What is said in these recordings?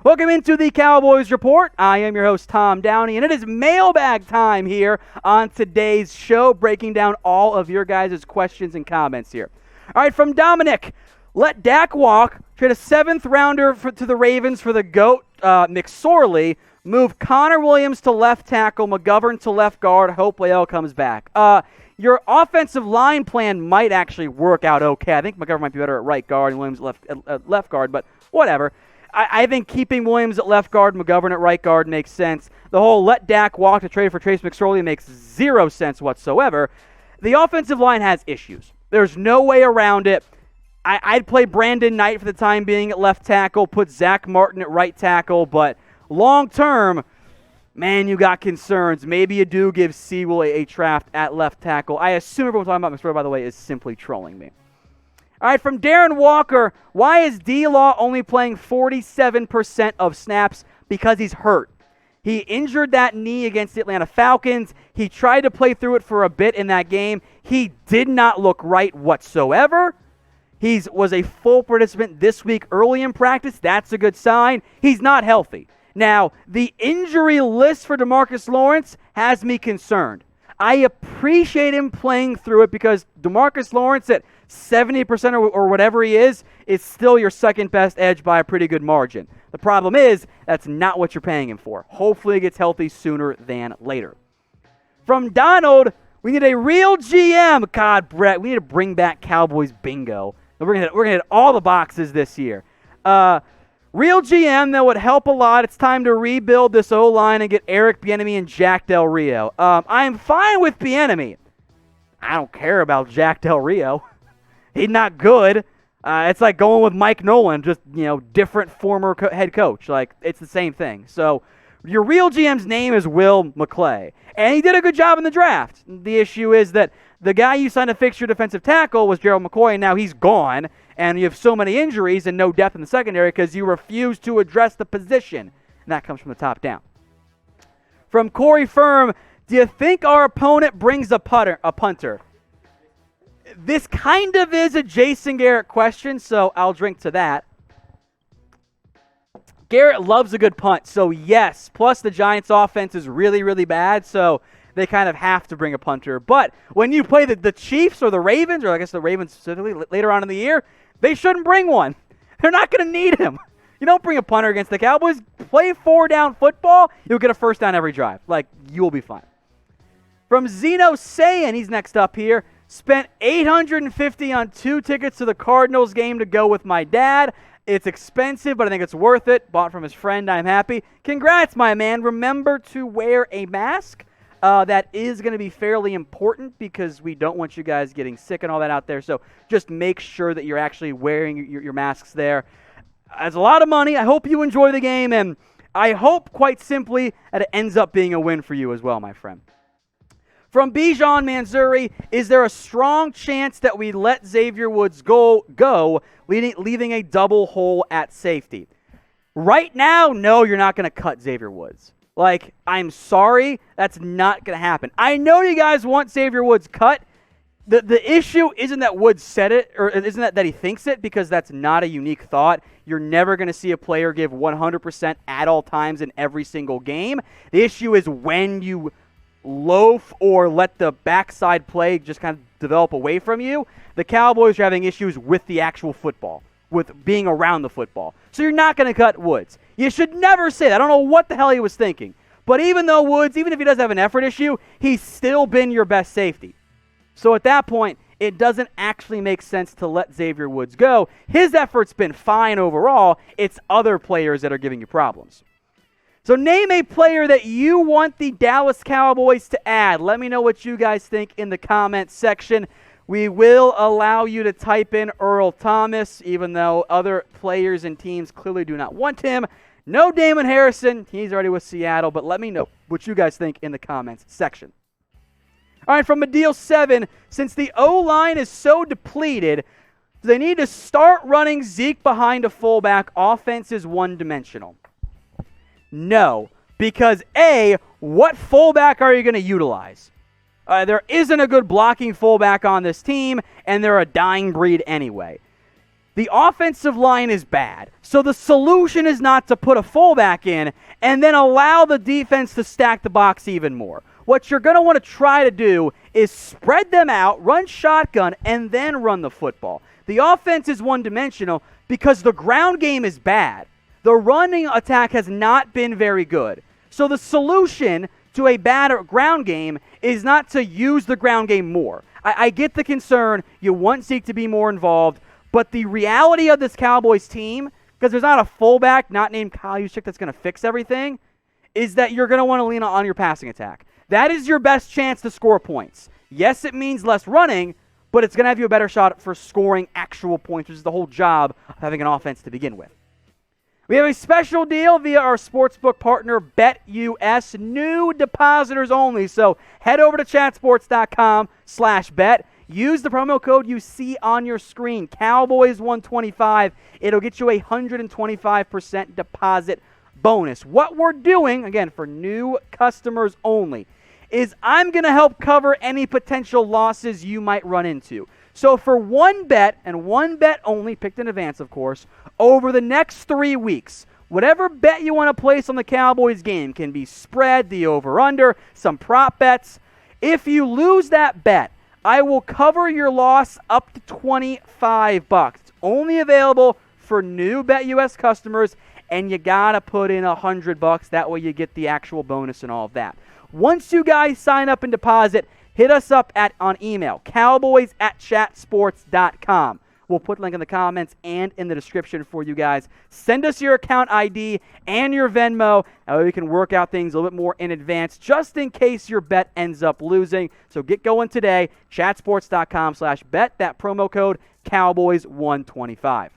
Welcome into the Cowboys Report. I am your host, Tom Downey, and it is mailbag time here on today's show, breaking down all of your guys' questions and comments here. All right, from Dominic, let Dak walk, trade a 7th rounder to the Ravens for the GOAT, McSorley, move Connor Williams to left tackle, McGovern to left guard, hope Leal comes back. Your offensive line plan might actually work out okay. I think McGovern might be better at right guard and Williams at left guard, but whatever. I think keeping Williams at left guard, McGovern at right guard makes sense. The whole let Dak walk to trade for Trace McSorley makes zero sense whatsoever. The offensive line has issues. There's no way around it. I'd play Brandon Knight for the time being at left tackle, put Zach Martin at right tackle, but long term, man, you got concerns. Maybe you do give Sewell a draft at left tackle. I assume everyone talking about McSorley, by the way, is simply trolling me. All right, from Darren Walker, why is D-Law only playing 47% of snaps? Because he's hurt. He injured that knee against the Atlanta Falcons. He tried to play through it for a bit in that game. He did not look right whatsoever. He was a full participant this week early in practice. That's a good sign. He's not healthy. Now, the injury list for DeMarcus Lawrence has me concerned. I appreciate him playing through it because DeMarcus Lawrence at 70% or whatever he is still your second best edge by a pretty good margin. The problem is that's not what you're paying him for. Hopefully he gets healthy sooner than later. From Donald, we need a real GM. God, Brett, we need to bring back Cowboys bingo. We're gonna hit all the boxes this year. Real GM that would help a lot. It's time to rebuild this O-line and get Eric Bieniemy and Jack Del Rio. I'm fine with Bieniemy. I don't care about Jack Del Rio. He's not good. It's like going with Mike Nolan, just, different former head coach. Like, it's the same thing. So, your real GM's name is Will McClay. And he did a good job in the draft. The issue is that the guy you signed to fix your defensive tackle was Gerald McCoy, and now he's gone. And you have so many injuries and no depth in the secondary because you refuse to address the position. And that comes from the top down. From Corey Firm, do you think our opponent brings a punter? This kind of is a Jason Garrett question, so I'll drink to that. Garrett loves a good punt, so yes. Plus, the Giants' offense is really, really bad, so they kind of have to bring a punter. But when you play the Chiefs or the Ravens, or I guess the Ravens specifically later on in the year, they shouldn't bring one. They're not going to need him. You don't bring a punter against the Cowboys. Play 4-down football. You'll get a first down every drive. Like, you'll be fine. From Zeno saying, he's next up here. Spent $850 on 2 tickets to the Cardinals game to go with my dad. It's expensive, but I think it's worth it. Bought from his friend. I'm happy. Congrats, my man. Remember to wear a mask. That is going to be fairly important because we don't want you guys getting sick and all that out there. So just make sure that you're actually wearing your masks there. It's a lot of money. I hope you enjoy the game, and I hope, quite simply, that it ends up being a win for you as well, my friend. From Bijan Mansouri, is there a strong chance that we let Xavier Woods go, leaving a double hole at safety? Right now, no, you're not going to cut Xavier Woods. Like, I'm sorry, that's not going to happen. I know you guys want Xavier Woods cut. The issue isn't that Woods said it, or isn't that he thinks it, because that's not a unique thought. You're never going to see a player give 100% at all times in every single game. The issue is when you loaf or let the backside play just kind of develop away from you. The Cowboys are having issues with the actual football, with being around the football. So you're not going to cut Woods. You should never say that. I don't know what the hell he was thinking. But even though Woods, even if he does have an effort issue, he's still been your best safety. So at that point, it doesn't actually make sense to let Xavier Woods go. His effort's been fine overall. It's other players that are giving you problems. So name a player that you want the Dallas Cowboys to add. Let me know what you guys think in the comments section. We will allow you to type in Earl Thomas, even though other players and teams clearly do not want him. No Damon Harrison. He's already with Seattle, but let me know what you guys think in the comments section. All right, from Medial 7, since the O-line is so depleted, do they need to start running Zeke behind a fullback? Offense is one-dimensional. No, because A, what fullback are you going to utilize? There isn't a good blocking fullback on this team, and they're a dying breed anyway. The offensive line is bad. So the solution is not to put a fullback in and then allow the defense to stack the box even more. What you're going to want to try to do is spread them out, run shotgun, and then run the football. The offense is one-dimensional because the ground game is bad. The running attack has not been very good. So the solution to a bad ground game is not to use the ground game more. I get the concern. You want Zeke to be more involved. But the reality of this Cowboys team, because there's not a fullback not named Kyle Juszczyk that's going to fix everything, is that you're going to want to lean on your passing attack. That is your best chance to score points. Yes, it means less running, but it's going to have you a better shot for scoring actual points, which is the whole job of having an offense to begin with. We have a special deal via our sportsbook partner, BetUS, new depositors only. So head over to chatsports.com/bet. Use the promo code you see on your screen, Cowboys125. It'll get you a 125% deposit bonus. What we're doing, again, for new customers only, is I'm going to help cover any potential losses you might run into. So for one bet, and one bet only, picked in advance, of course, over the next 3 weeks, whatever bet you want to place on the Cowboys game can be spread, the over-under, some prop bets. If you lose that bet, I will cover your loss up to $25. It's only available for new BetUS customers, and you got to put in $100. That way you get the actual bonus and all of that. Once you guys sign up and deposit, hit us up on email, cowboys@chatsports.com. We'll put a link in the comments and in the description for you guys. Send us your account ID and your Venmo. That way we can work out things a little bit more in advance, just in case your bet ends up losing. So get going today, chatsports.com/bet. That promo code, Cowboys125.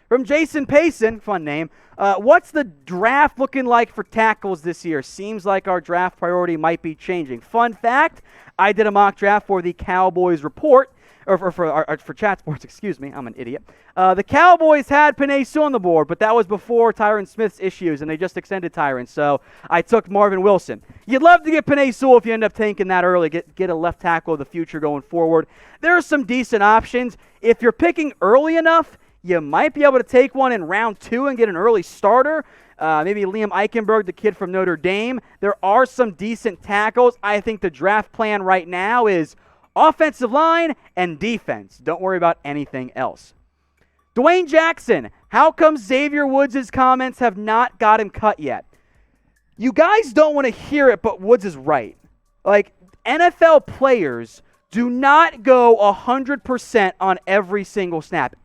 From Jason Payson, fun name, what's the draft looking like for tackles this year? Seems like our draft priority might be changing. Fun fact, I did a mock draft for the Cowboys Report, or for Chat Sports, excuse me, I'm an idiot. The Cowboys had Penei Sewell on the board, but that was before Tyron Smith's issues, and they just extended Tyron, so I took Marvin Wilson. You'd love to get Penei Sewell if you end up taking that early, get a left tackle of the future going forward. There are some decent options. If you're picking early enough, you might be able to take one in round 2 and get an early starter. Maybe Liam Eichenberg, the kid from Notre Dame. There are some decent tackles. I think the draft plan right now is offensive line and defense. Don't worry about anything else. Dwayne Jackson, how come Xavier Woods' comments have not got him cut yet? You guys don't want to hear it, but Woods is right. Like, NFL players do not go 100% on every single snap.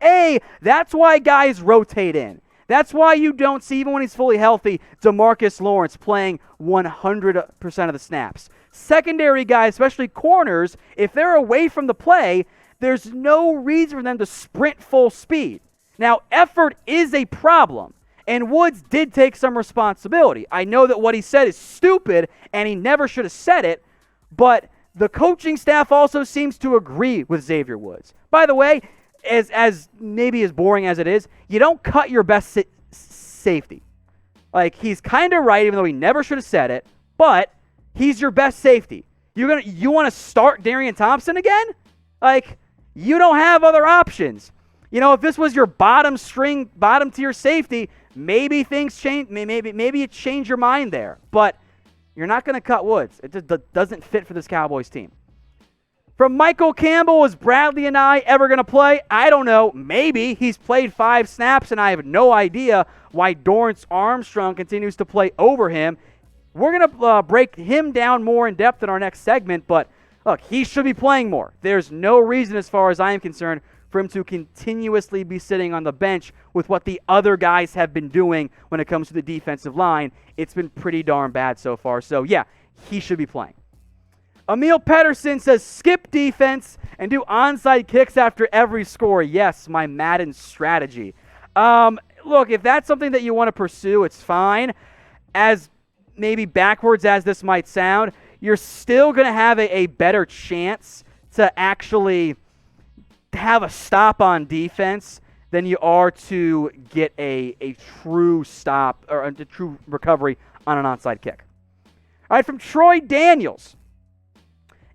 That's why guys rotate in. That's why you don't see, even when he's fully healthy, DeMarcus Lawrence playing 100% of the snaps. Secondary guys, especially corners, if they're away from the play, there's no reason for them to sprint full speed. Now, effort is a problem, and Woods did take some responsibility. I know that what he said is stupid, and he never should have said it, but the coaching staff also seems to agree with Xavier Woods. By the way, as maybe as boring as it is, you don't cut your best safety. Like, he's kind of right, even though he never should have said it, but he's your best safety. You want to start Darian Thompson again? Like, you don't have other options. You know, if this was your bottom tier safety, maybe things change. Maybe you change your mind there, but you're not going to cut Woods. It just doesn't fit for this Cowboys team. From Michael Campbell, is Bradley and I ever going to play? I don't know. Maybe. He's played 5 snaps, and I have no idea why Dorrance Armstrong continues to play over him. We're going to break him down more in depth in our next segment, but look, he should be playing more. There's no reason, as far as I am concerned, for him to continuously be sitting on the bench with what the other guys have been doing when it comes to the defensive line. It's been pretty darn bad so far. So, yeah, he should be playing. Emil Pedersen says, skip defense and do onside kicks after every score. Yes, my Madden strategy. Look, if that's something that you want to pursue, it's fine. As maybe backwards as this might sound, you're still going to have a better chance to actually have a stop on defense than you are to get a true stop or a true recovery on an onside kick. All right, from Troy Daniels.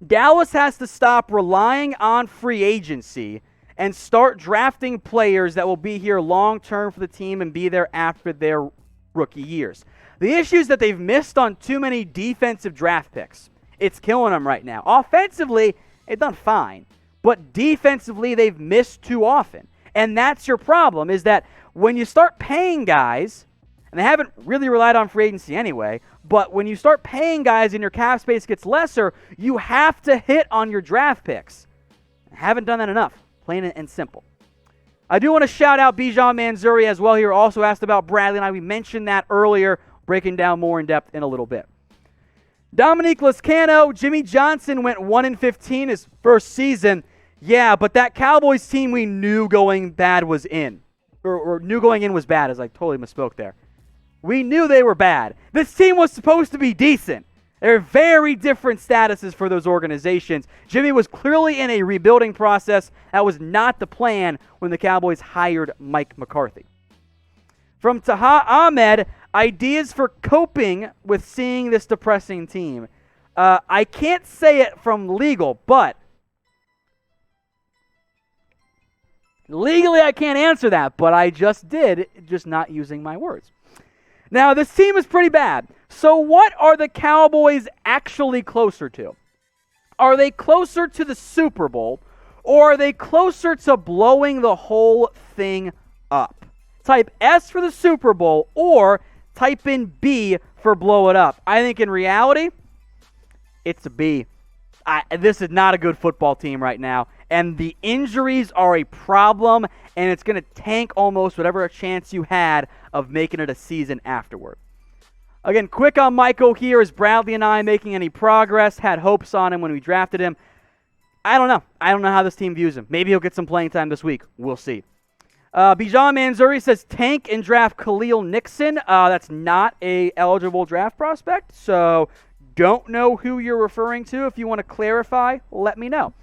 Dallas has to stop relying on free agency and start drafting players that will be here long term for the team and be there after their rookie years. The issue is that they've missed on too many defensive draft picks. It's killing them right now. Offensively, they've done fine, but defensively, they've missed too often. And that's your problem, is that when you start paying guys, and they haven't really relied on free agency anyway, but when you start paying guys and your cap space gets lesser, you have to hit on your draft picks. Haven't done that enough, plain and simple. I do want to shout out Bijan Manzuri as well here. Also asked about Bradley and I. We mentioned that earlier, breaking down more in depth in a little bit. Dominique Lascano, Jimmy Johnson went 1-15 his first season. Yeah, but that Cowboys team we knew going bad was in. Or knew going in was bad, as I totally misspoke there. We knew they were bad. This team was supposed to be decent. There are very different statuses for those organizations. Jimmy was clearly in a rebuilding process. That was not the plan when the Cowboys hired Mike McCarthy. From Taha Ahmed, ideas for coping with seeing this depressing team. I can't say it from legal, but legally I can't answer that, but I just did, just not using my words. Now, this team is pretty bad. So what are the Cowboys actually closer to? Are they closer to the Super Bowl, or are they closer to blowing the whole thing up? Type S for the Super Bowl, or type in B for blow it up. I think in reality, it's a B. This is not a good football team right now, and the injuries are a problem, and it's going to tank almost whatever chance you had of making it a season afterward. Again, quick on Michael here. Is Bradley and I making any progress? Had hopes on him when we drafted him. I don't know. I don't know how this team views him. Maybe he'll get some playing time this week. We'll see. Bijan Manzuri says tank and draft Khalil Nixon. That's not a eligible draft prospect, so don't know who you're referring to. If you want to clarify, let me know.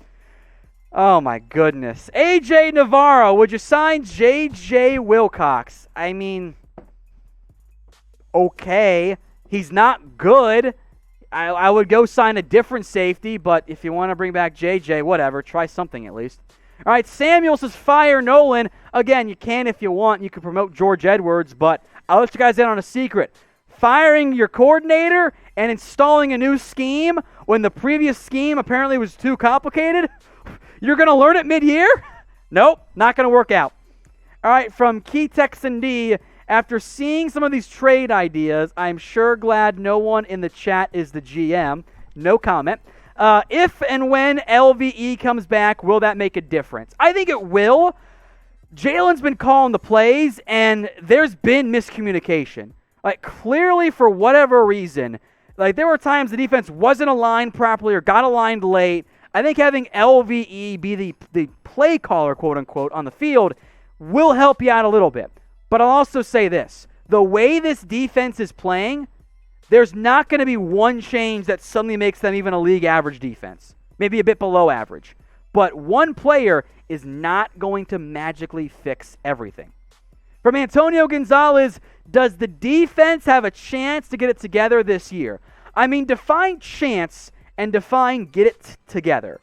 Oh, my goodness. AJ Navarro, would you sign JJ Wilcox? I mean, okay. He's not good. I would go sign a different safety, but if you want to bring back JJ, whatever. Try something at least. All right, Samuel says fire Nolan. Again, you can if you want. You can promote George Edwards, but I'll let you guys in on a secret. Firing your coordinator and installing a new scheme when the previous scheme apparently was too complicated? You're going to learn it mid-year? Nope, not going to work out. All right, from Key Texan D, after seeing some of these trade ideas, I'm sure glad no one in the chat is the GM. No comment. If and when LVE comes back, will that make a difference? I think it will. Jalen's been calling the plays, and there's been miscommunication. Like, clearly, for whatever reason, like, there were times the defense wasn't aligned properly or got aligned late. I think having LVE be the play caller, quote-unquote, on the field will help you out a little bit. But I'll also say this. The way this defense is playing, there's not going to be one change that suddenly makes them even a league average defense. Maybe a bit below average. But one player is not going to magically fix everything. From Antonio Gonzalez, does the defense have a chance to get it together this year? I mean, define chance and define get it together.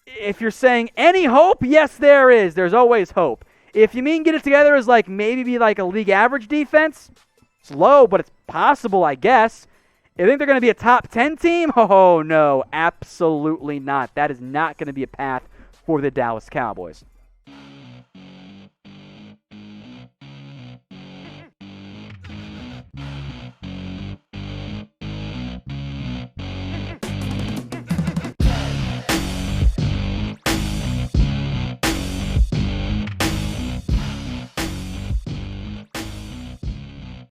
If you're saying any hope, yes, there is. There's always hope. If you mean get it together as like maybe be like a league average defense, it's low, but it's possible, I guess. You think they're going to be a top 10 team? Oh, no, absolutely not. That is not going to be a path for the Dallas Cowboys.